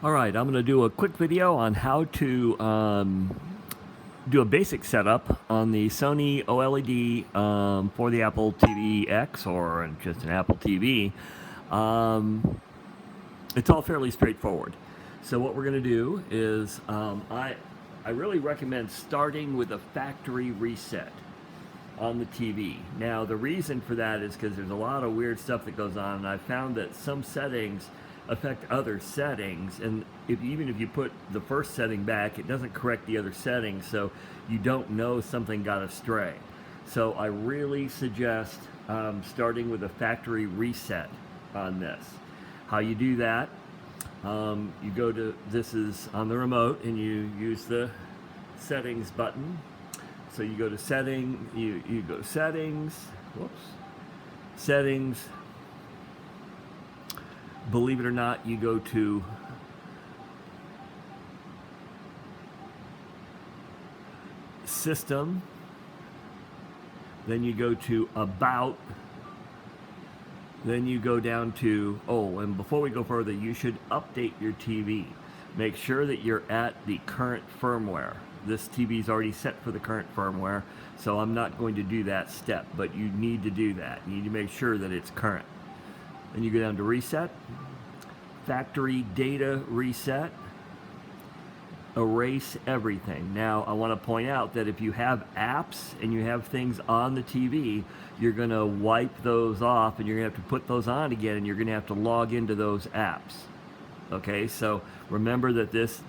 Alright, I'm going to do a quick video on how to do a basic setup on the Sony OLED for the Apple TV X or just an Apple TV. It's all fairly straightforward. So what we're going to do is I really recommend starting with a factory reset on the TV. Now the reason for that is because there's a lot of weird stuff that goes on, and I found that some settings affect other settings, and even if you put the first setting back, it doesn't correct the other settings, so you don't know something got astray. So I really suggest starting with a factory reset on this. How you do that, you go to, this is on the remote, and you use the settings button. So you go to setting, you go settings, whoops, settings. Believe it or not, you go to system, then you go to about, then you go down to, oh, and before we go further, you should update your TV. Make sure that you're at the current firmware. This TV is already set for the current firmware, so I'm not going to do that step, but you need to do that. You need to make sure that it's current. Then you go down to reset, factory data reset, erase everything. Now I want to point out that if you have apps and you have things on the TV, you're going to wipe those off and you're going to have to put those on again, and you're going to have to log into those apps. Okay, so remember that this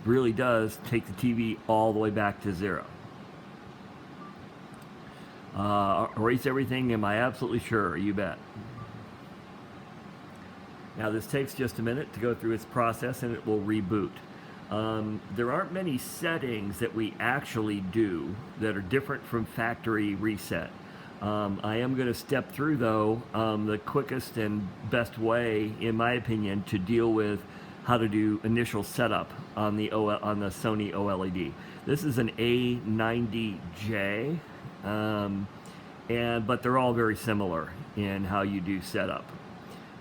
really does take the TV all the way back to zero. Erase everything, am I absolutely sure? You bet. Now this takes just a minute to go through its process, and it will reboot. There aren't many settings that we actually do that are different from factory reset. I am going to step through, though, the quickest and best way, in my opinion, to deal with how to do initial setup on the Sony OLED. This is an A90J, but they're all very similar in how you do setup.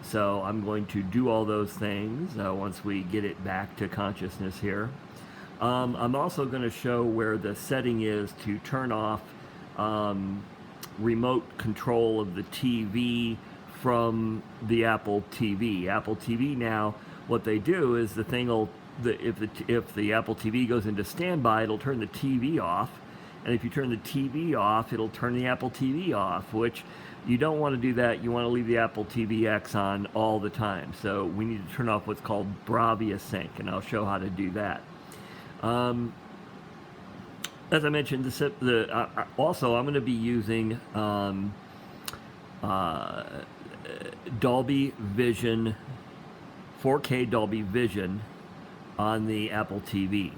So I'm going to do all those things once we get it back to consciousness here. I'm also going to show where the setting is to turn off remote control of the TV from the Apple TV. Apple TV now, what they do is the thing will, if the Apple TV goes into standby, it'll turn the TV off. And if you turn the TV off, it'll turn the Apple TV off, which you don't want to do that. You want to leave the Apple TV X on all the time. So we need to turn off what's called Bravia Sync, and I'll show how to do that. As I mentioned, also I'm going to be using Dolby Vision, 4K Dolby Vision on the Apple TV.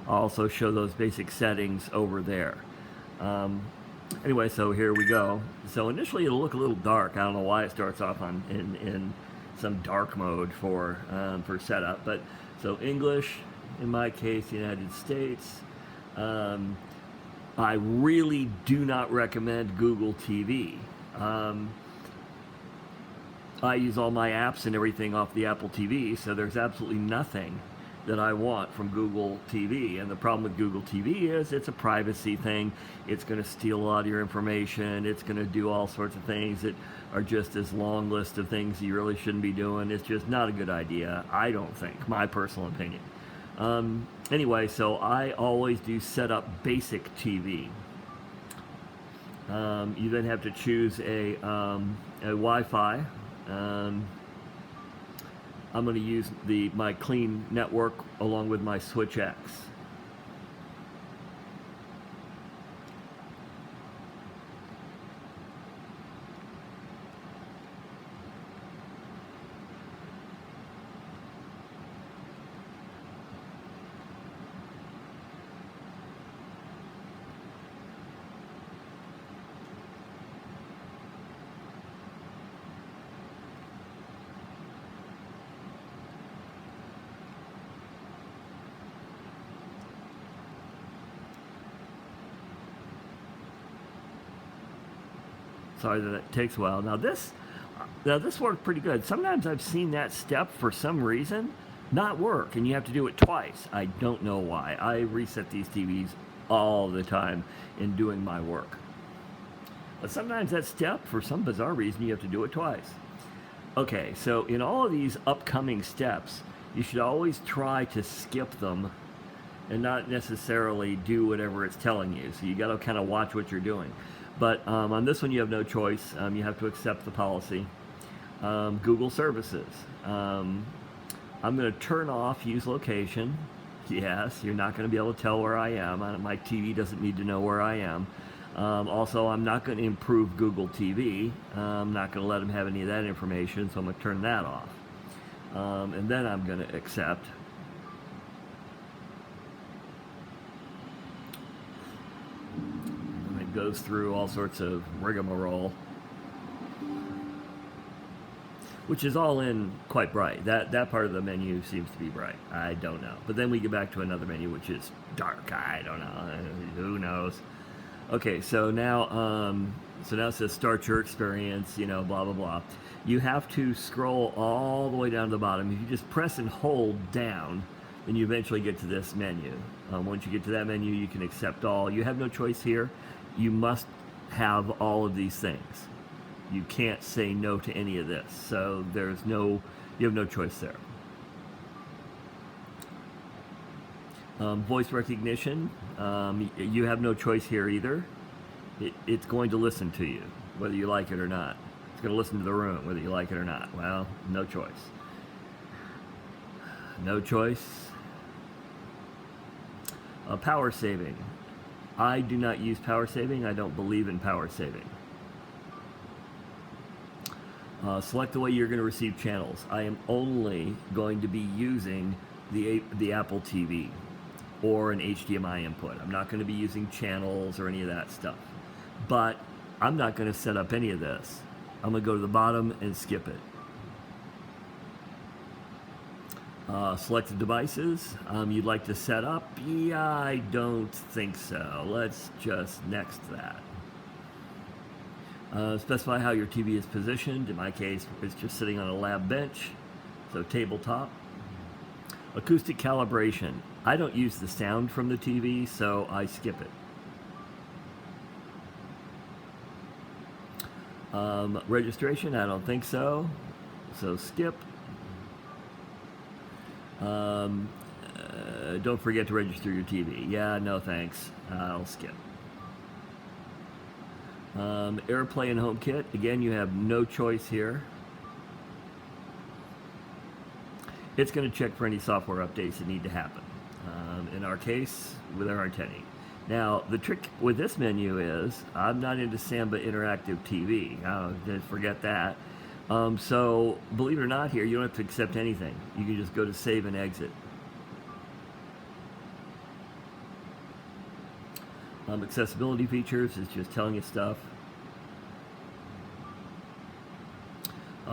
I'll also show those basic settings over there. Anyway, so here we go. So initially it'll look a little dark. I don't know why it starts off in some dark mode for setup. But so English, in my case, United States. I really do not recommend Google TV. I use all my apps and everything off the Apple TV, so there's absolutely nothing that I want from Google TV. And the problem with Google TV is it's a privacy thing. It's going to steal a lot of your information. It's going to do all sorts of things that are just this long list of things you really shouldn't be doing. It's just not a good idea, I don't think, my personal opinion. Anyway, so I always do set up basic TV. You then have to choose a Wi-Fi. I'm going to use my clean network along with my Switch X. Sorry that it takes a while. Now this worked pretty good. Sometimes I've seen that step for some reason not work, and you have to do it twice. I don't know why. I reset these TVs all the time in doing my work. But sometimes that step, for some bizarre reason, you have to do it twice. Okay, so in all of these upcoming steps, you should always try to skip them and not necessarily do whatever it's telling you. So you got to kind of watch what you're doing. But on this one, you have no choice. You have to accept the policy. Google services. I'm going to turn off use location. Yes, you're not going to be able to tell where I am. My TV doesn't need to know where I am. Also, I'm not going to improve Google TV. I'm not going to let them have any of that information, so I'm going to turn that off. And then I'm going to accept. And it goes through all sorts of rigmarole, which is all in quite bright. That part of the menu seems to be bright. I don't know. But then we get back to another menu, which is dark. I don't know. Who knows? Okay, so now it says start your experience, blah, blah, blah. You have to scroll all the way down to the bottom. If you just press and hold down, then you eventually get to this menu. Once you get to that menu, you can accept all. You have no choice here. You must have all of these things. You can't say no to any of this. So you have no choice there. Voice recognition, you have no choice here either. It's going to listen to you, whether you like it or not. It's going to listen to the room, whether you like it or not. Well, no choice. No choice. Power saving. I do not use power saving. I don't believe in power saving. Select the way you're going to receive channels. I am only going to be using the Apple TV or an HDMI input. I'm not going to be using channels or any of that stuff. But I'm not going to set up any of this. I'm going to go to the bottom and skip it. Selected devices you'd like to set up. Yeah, I don't think so. Let's just next that. Specify how your TV is positioned. In my case, it's just sitting on a lab bench, so tabletop. Acoustic calibration. I don't use the sound from the TV, so I skip it. Registration, I don't think so, so skip. Don't forget to register your TV. Yeah, no thanks. I'll skip. AirPlay and HomeKit. Again, you have no choice here. It's going to check for any software updates that need to happen. In our case, there aren't any. Now, the trick with this menu is I'm not into Samba Interactive TV. Just forget that. So, believe it or not, here you don't have to accept anything. You can just go to save and exit. Accessibility features is just telling you stuff.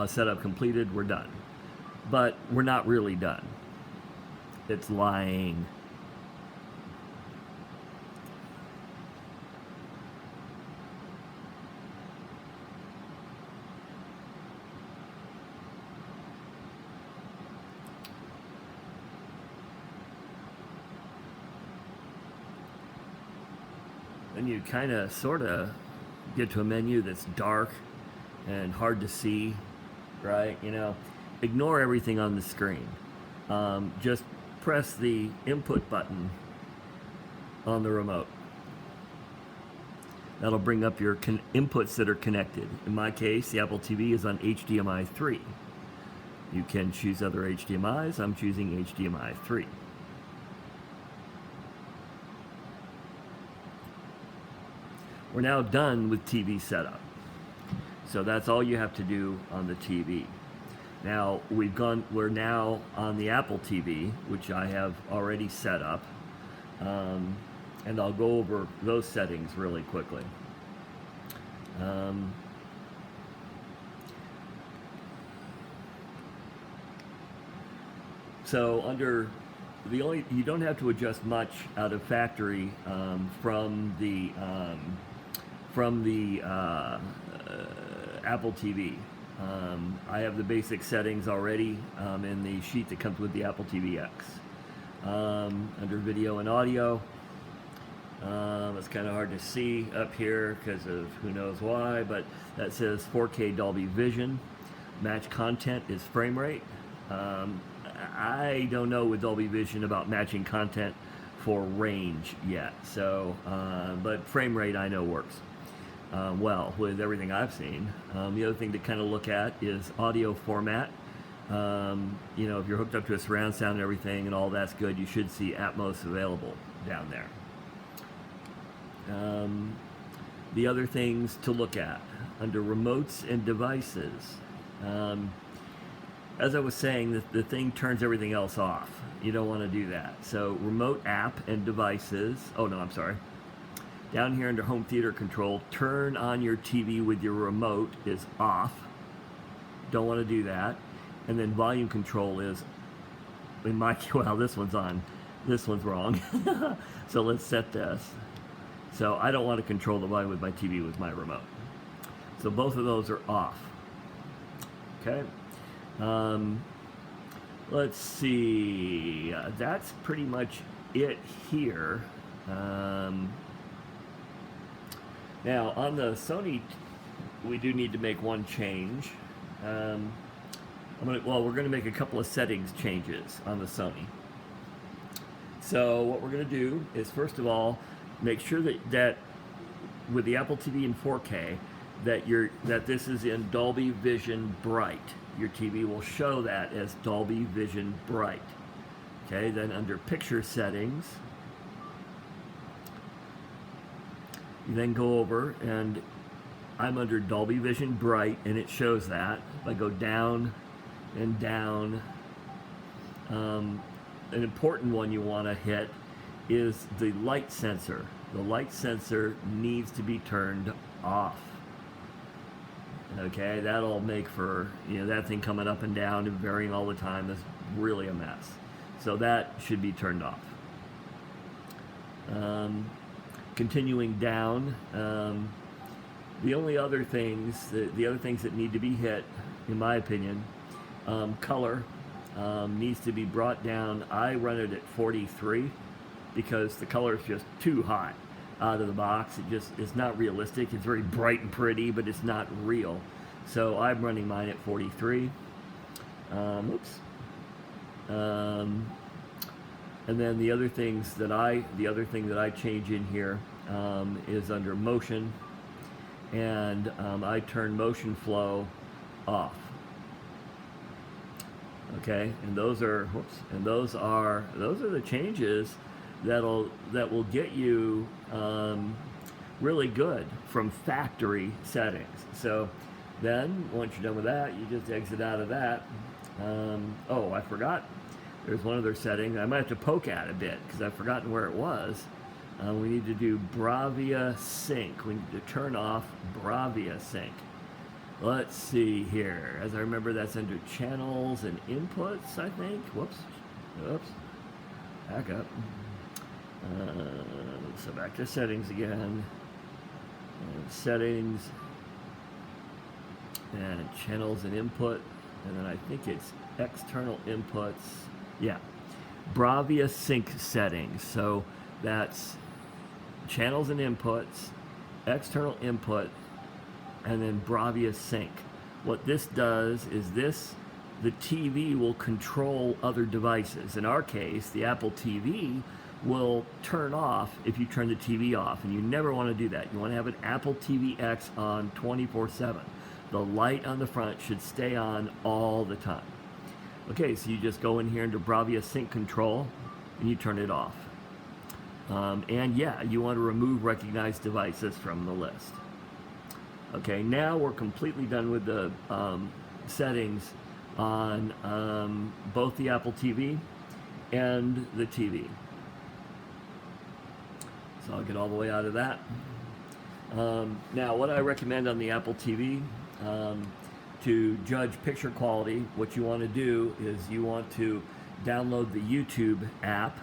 Setup completed, we're done. But we're not really done. It's lying. And you kind of sort of get to a menu that's dark and hard to see, right? Ignore everything on the screen. Just press the input button on the remote. That'll bring up your inputs that are connected. In my case, the Apple TV is on HDMI 3. You can choose other HDMIs. I'm choosing HDMI 3. We're now done with TV setup. So that's all you have to do on the TV. Now we're now on the Apple TV, which I have already set up. And I'll go over those settings really quickly. So under you don't have to adjust much out of factory from the Apple TV. I have the basic settings already in the sheet that comes with the Apple TV X. Under video and audio, it's kind of hard to see up here because of who knows why, but that says 4K Dolby Vision. Match content is frame rate. I don't know with Dolby Vision about matching content for range yet, so but frame rate I know works well with everything I've seen. The other thing to kind of look at is audio format. You know, if you're hooked up to a surround sound and everything and all that's good, you should see Atmos available down there. The other things to look at under remotes and devices. As I was saying, the thing turns everything else off. You don't want to do that. So remote app and devices. Oh no, I'm sorry. Down here under home theater control, turn on your TV with your remote is off. Don't want to do that. And then volume control is, in my, well, this one's on. This one's wrong. So let's set this. So I don't want to control the volume with my TV with my remote. So both of those are off. Okay. Let's see. That's pretty much it here. Now on the Sony, we do need to make one change. We're going to make a couple of settings changes on the Sony. So what we're going to do is, first of all, make sure that with the Apple TV in 4K, that this is in Dolby Vision Bright. Your TV will show that as Dolby Vision Bright. Okay, then under picture settings, you then go over, and I'm under Dolby Vision Bright, and it shows that. If I go down and down, an important one you want to hit is the light sensor. The light sensor needs to be turned off. Okay, that'll make for, you know, that thing coming up and down and varying all the time is really a mess. So that should be turned off. Continuing down, the only other things, the other things that need to be hit, in my opinion, color needs to be brought down. I run it at 43 because the color is just too hot out of the box. It's not realistic. It's very bright and pretty, but it's not real. So I'm running mine at 43. Oops. And then the other thing that I change in here is under motion, and I turn motion flow off. Okay, and those are the changes that will get you really good from factory settings. So then once you're done with that, you just exit out of that. Oh, I forgot. There's one other setting I might have to poke at a bit because I've forgotten where it was. We need to do Bravia Sync. We need to turn off Bravia Sync. Let's see here. As I remember, that's under channels and inputs, I think. Whoops. Oops. Back up. So back to settings again. And settings. And channels and input. And then I think it's external inputs. Yeah. Bravia Sync settings. So that's channels and inputs, external input, and then Bravia Sync. What this does is the TV will control other devices. In our case, the Apple TV will turn off if you turn the TV off, and you never want to do that. You want to have an Apple TV X on 24/7. The light on the front should stay on all the time. Okay, so you just go in here into Bravia Sync Control, and you turn it off. And yeah, you want to remove recognized devices from the list. Okay, now we're completely done with the settings on both the Apple TV and the TV. So I'll get all the way out of that. Now, what I recommend on the Apple TV, to judge picture quality, what you want to do is you want to download the YouTube app.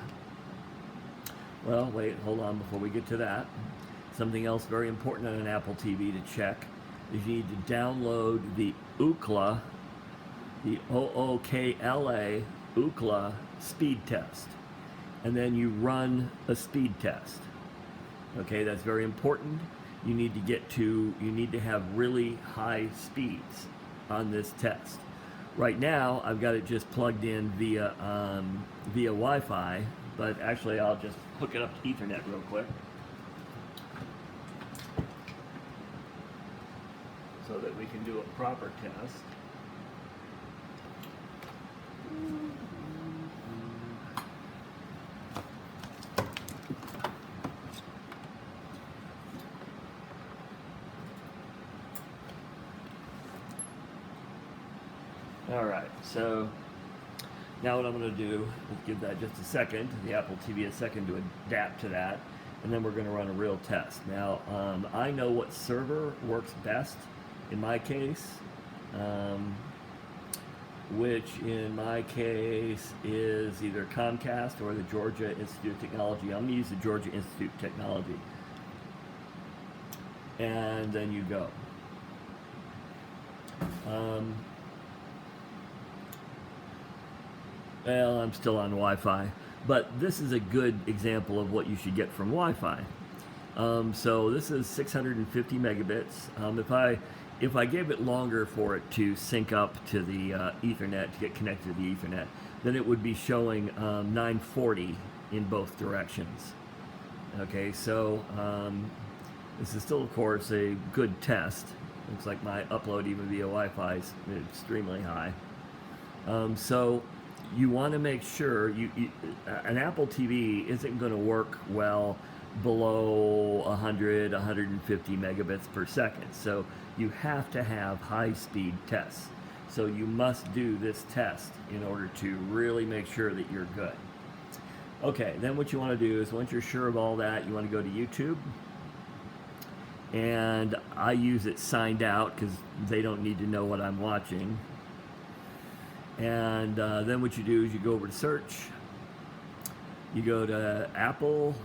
Well, wait, hold on before we get to that. Something else very important on an Apple TV to check is you need to download the OOKLA, the OOKLA, OOKLA speed test. And then you run a speed test. Okay, that's very important. You need to have really high speeds on this test. Right now, I've got it just plugged in via Wi-Fi, but actually I'll just hook it up to Ethernet real quick, so that we can do a proper test. All right, so now what I'm going to do, we'll give that just a second, the Apple TV a second to adapt to that, and then we're going to run a real test. Now, I know what server works best in my case, which in my case is either Comcast or the Georgia Institute of Technology. I'm going to use the Georgia Institute of Technology. And then you go. Well, I'm still on Wi-Fi, but this is a good example of what you should get from Wi-Fi. So this is 650 megabits. If I gave it longer for it to sync up to the Ethernet, to get connected to the Ethernet, then it would be showing 940 in both directions. Okay, so this is still, of course, a good test. Looks like my upload even via Wi-Fi is extremely high. So you want to make sure an Apple TV isn't going to work well below 100, 150 megabits per second. So you have to have high-speed tests. So you must do this test in order to really make sure that you're good. Okay, then what you want to do is, once you're sure of all that, you want to go to YouTube. And I use it signed out because they don't need to know what I'm watching. And then what you do is you go over to search. You go to Apple.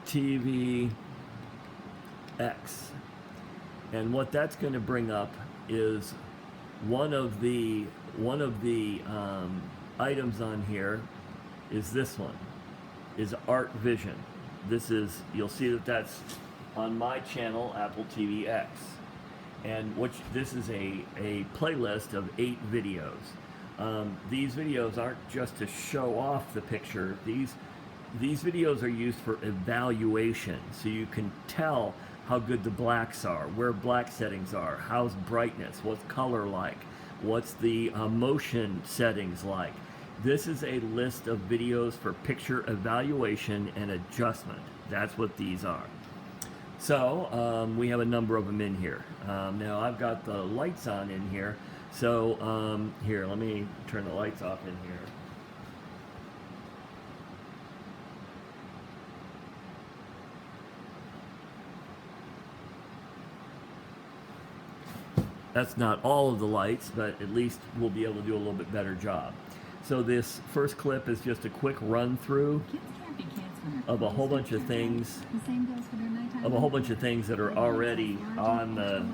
TV X. And what that's going to bring up is one of the items on here is this one, is Art Vision. This is, you'll see that that's on my channel, Apple TV X. And this is a playlist of 8 videos. These videos aren't just to show off the picture. These videos are used for evaluation, so you can tell how good the blacks are, where black settings are, how's brightness, what's color like, what's the motion settings like. This is a list of videos for picture evaluation and adjustment. That's what these are. So we have a number of them in here. Now I've got the lights on in here. So here, let me turn the lights off in here. That's not all of the lights, but at least we'll be able to do a little bit better job. So this first clip is just a quick run through of a whole bunch of things, that are already on the.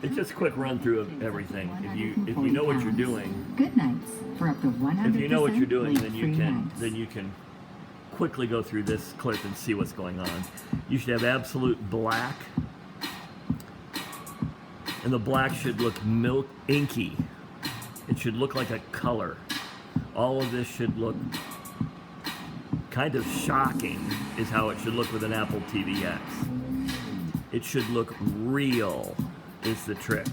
It's just a quick run through of everything. If you know what you're doing, good nights for up to 100%. If you know what you're doing, then you can quickly go through this clip and see what's going on. You should have absolute black, and the black should look milk inky. It should look like a color. All of this should look kind of shocking, is how it should look with an Apple TV X. It should look real, is the trick.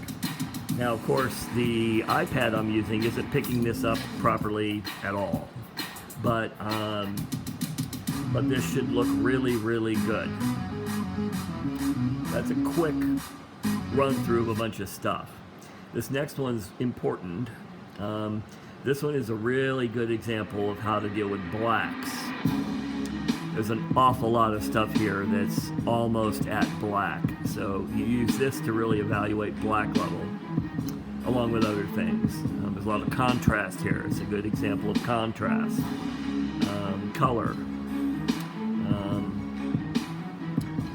Now, of course, the iPad I'm using isn't picking this up properly at all. But this should look really, really good. That's a quick run through of a bunch of stuff. This next one's important. This one is a really good example of how to deal with blacks. There's an awful lot of stuff here that's almost at black. So you use this to really evaluate black level. along with other things. There's a lot of contrast here. It's a good example of contrast. Color.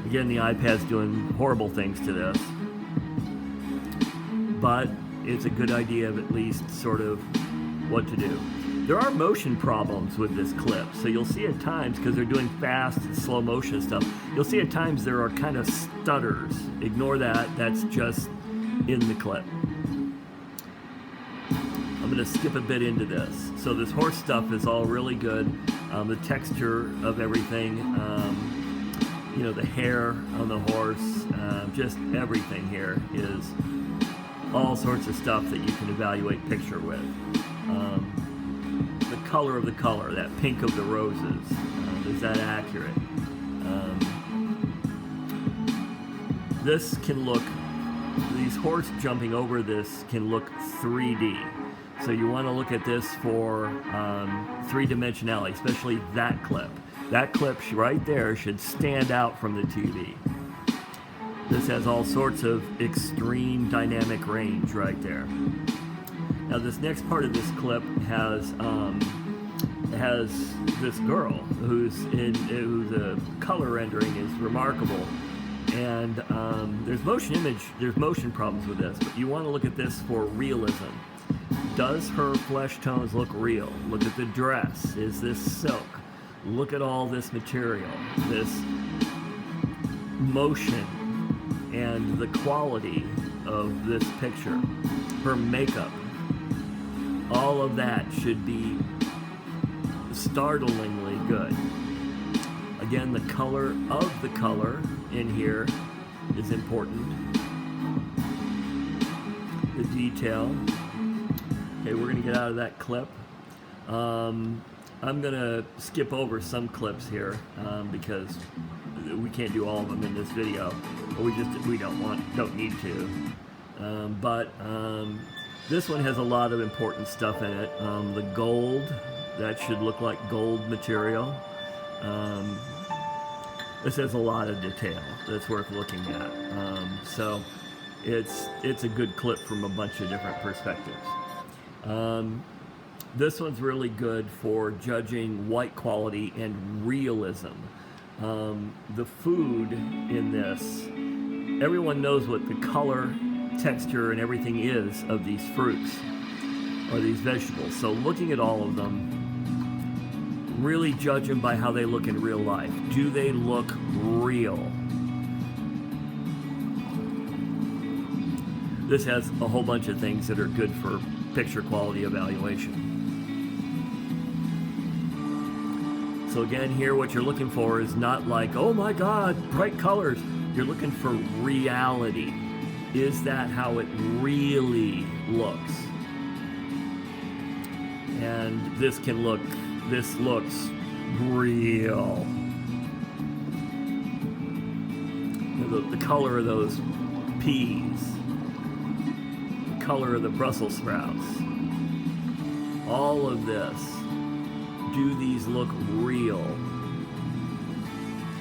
Again, the iPad's doing horrible things to this, but it's a good idea of at least sort of what to do. There are motion problems with this clip, so you'll see at times, because they're doing fast and slow motion stuff, you'll see at times there are kind of stutters. Ignore that, that's just in the clip. I'm going to skip a bit into this. So this horse stuff is all really good. The texture of everything, you know, the hair on the horse, just everything here is all sorts of stuff that you can evaluate picture with. The color of the color, that pink of the roses, is that accurate? This can look, these horse jumping over this can look 3D. So you want to look at this for three-dimensionality, especially that clip. That clip right there should stand out from the TV. This has all sorts of extreme dynamic range right there. Now this next part of this clip has this girl whose the color rendering is remarkable, and there's motion problems with this, but you want to look at this for realism. Does her flesh tones look real? Look at the dress. Is this silk? Look at all this material, this motion, and the quality of this picture. Her makeup. All of that should be startlingly good. Again, the color of the color in here is important. The detail. Okay, we're going to get out of that clip. I'm going to skip over some clips here because we can't do all of them in this video, or we don't need to. This one has a lot of important stuff in it. The gold, that should look like gold material. This has a lot of detail that's worth looking at. So it's a good clip from a bunch of different perspectives. This one's really good for judging white quality and realism. The food in this, everyone knows what the color, texture, and everything is of these fruits or these vegetables. So looking at all of them, really judge them by how they look in real life. Do they look real? This has a whole bunch of things that are good for picture quality evaluation. So again, here what you're looking for is not like, oh my God, bright colors. You're looking for reality. Is that how it really looks? And this looks real. The color of those peas, the color of the Brussels sprouts, all of this. Do these look real?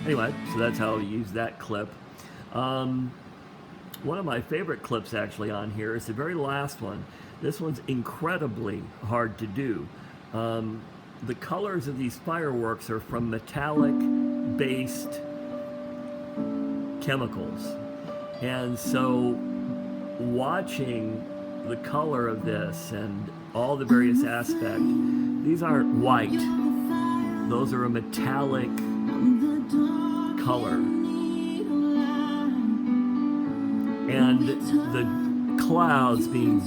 Anyway, so that's how I use that clip. One of my favorite clips actually on here is the very last one. This one's incredibly hard to do. The colors of these fireworks are from metallic-based chemicals. And so watching the color of this and all the various aspects, these aren't white. Those are a metallic color. And the clouds being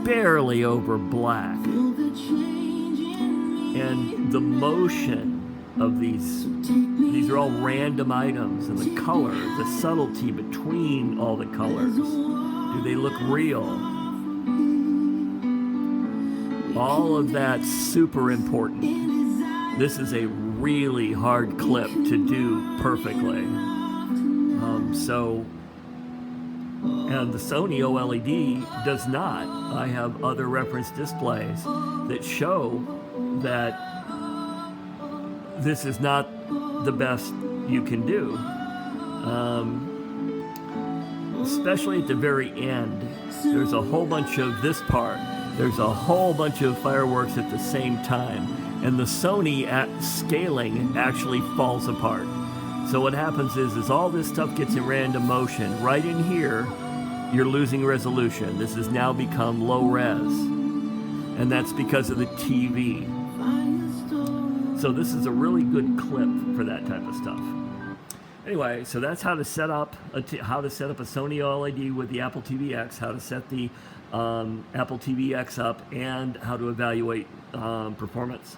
barely over black. And the motion of these are all random items, and the color, the subtlety between all the colors. Do they look real? All of that's super important. This is a really hard clip to do perfectly. And the Sony OLED does not. I have other reference displays that show that this is not the best you can do. especially at the very end, there's a whole bunch of this part. There's a whole bunch of fireworks at the same time, and the Sony scaling actually falls apart. So what happens is all this stuff gets in random motion. Right in here, you're losing resolution. This has now become low res, and that's because of the TV. So this is a really good clip for that type of stuff. Anyway, so that's how to set up a Sony OLED with the Apple TV X, how to set the Apple TV X up, and how to evaluate performance.